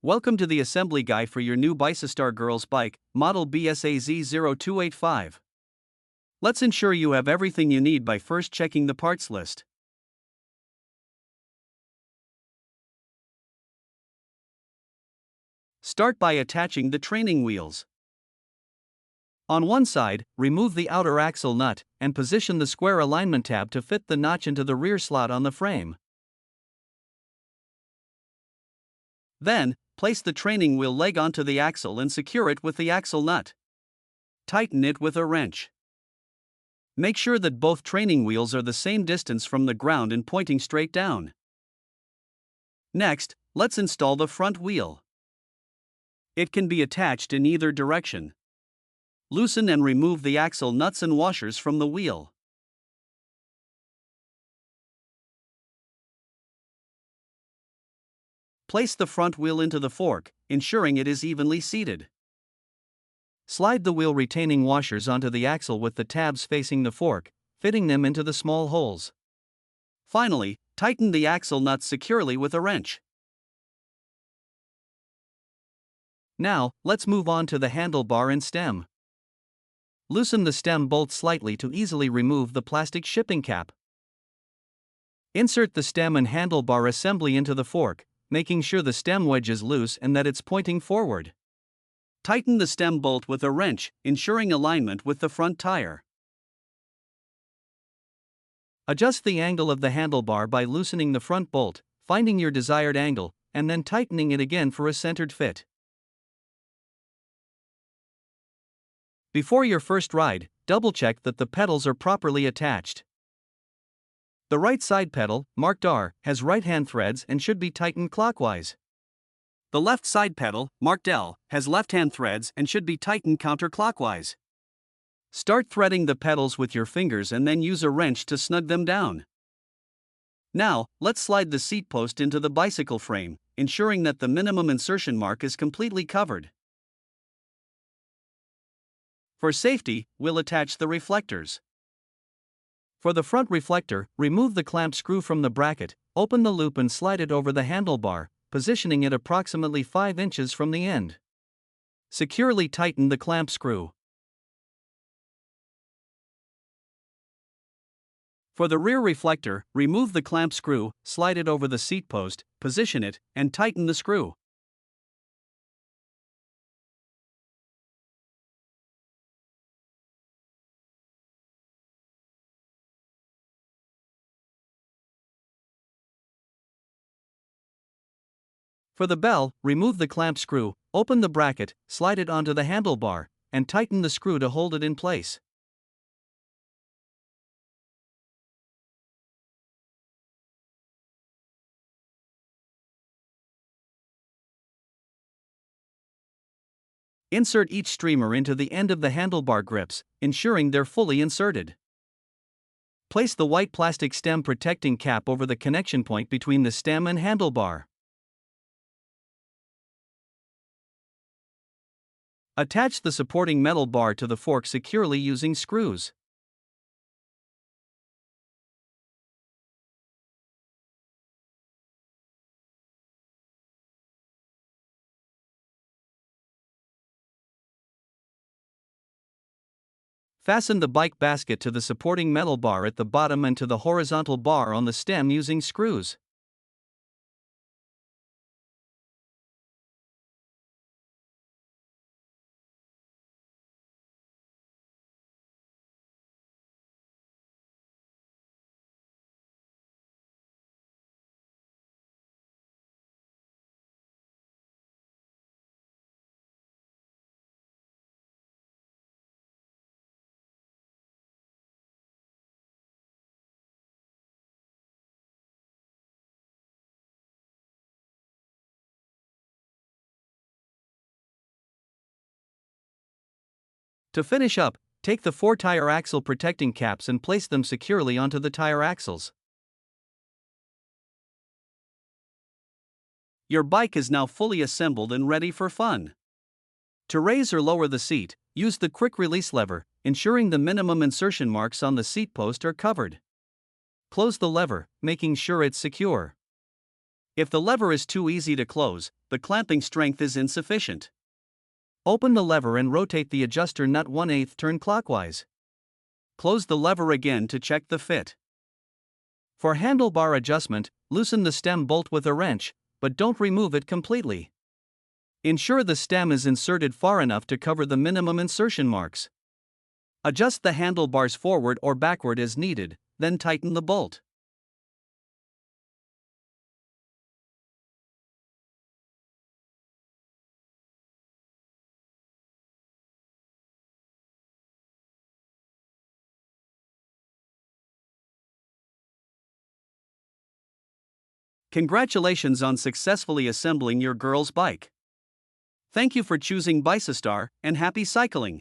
Welcome to the assembly guide for your new Bicystar girls bike, model BS-AZ0285. Let's ensure you have everything you need by first checking the parts list. Start by attaching the training wheels. On one side, remove the outer axle nut and position the square alignment tab to fit the notch into the rear slot on the frame. Then, place the training wheel leg onto the axle and secure it with the axle nut. Tighten it with a wrench. Make sure that both training wheels are the same distance from the ground and pointing straight down. Next, let's install the front wheel. It can be attached in either direction. Loosen and remove the axle nuts and washers from the wheel. Place the front wheel into the fork, ensuring it is evenly seated. Slide the wheel retaining washers onto the axle with the tabs facing the fork, fitting them into the small holes. Finally, tighten the axle nuts securely with a wrench. Now, let's move on to the handlebar and stem. Loosen the stem bolt slightly to easily remove the plastic shipping cap. Insert the stem and handlebar assembly into the fork, making sure the stem wedge is loose and that it's pointing forward. Tighten the stem bolt with a wrench, ensuring alignment with the front tire. Adjust the angle of the handlebar by loosening the front bolt, finding your desired angle, and then tightening it again for a centered fit. Before your first ride, double-check that the pedals are properly attached. The right side pedal, marked R, has right-hand threads and should be tightened clockwise. The left side pedal, marked L, has left-hand threads and should be tightened counterclockwise. Start threading the pedals with your fingers and then use a wrench to snug them down. Now, let's slide the seat post into the bicycle frame, ensuring that the minimum insertion mark is completely covered. For safety, we'll attach the reflectors. For the front reflector, remove the clamp screw from the bracket, open the loop and slide it over the handlebar, positioning it approximately 5 inches from the end. Securely tighten the clamp screw. For the rear reflector, remove the clamp screw, slide it over the seat post, position it, and tighten the screw. For the bell, remove the clamp screw, open the bracket, slide it onto the handlebar, and tighten the screw to hold it in place. Insert each streamer into the end of the handlebar grips, ensuring they're fully inserted. Place the white plastic stem protecting cap over the connection point between the stem and handlebar. Attach the supporting metal bar to the fork securely using screws. Fasten the bike basket to the supporting metal bar at the bottom and to the horizontal bar on the stem using screws. To finish up, take the 4 tire axle protecting caps and place them securely onto the tire axles. Your bike is now fully assembled and ready for fun. To raise or lower the seat, use the quick release lever, ensuring the minimum insertion marks on the seat post are covered. Close the lever, making sure it's secure. If the lever is too easy to close, the clamping strength is insufficient. Open the lever and rotate the adjuster nut 1/8 turn clockwise. Close the lever again to check the fit. For handlebar adjustment, loosen the stem bolt with a wrench, but don't remove it completely. Ensure the stem is inserted far enough to cover the minimum insertion marks. Adjust the handlebars forward or backward as needed, then tighten the bolt. Congratulations on successfully assembling your girl's bike. Thank you for choosing Bicystar, and happy cycling!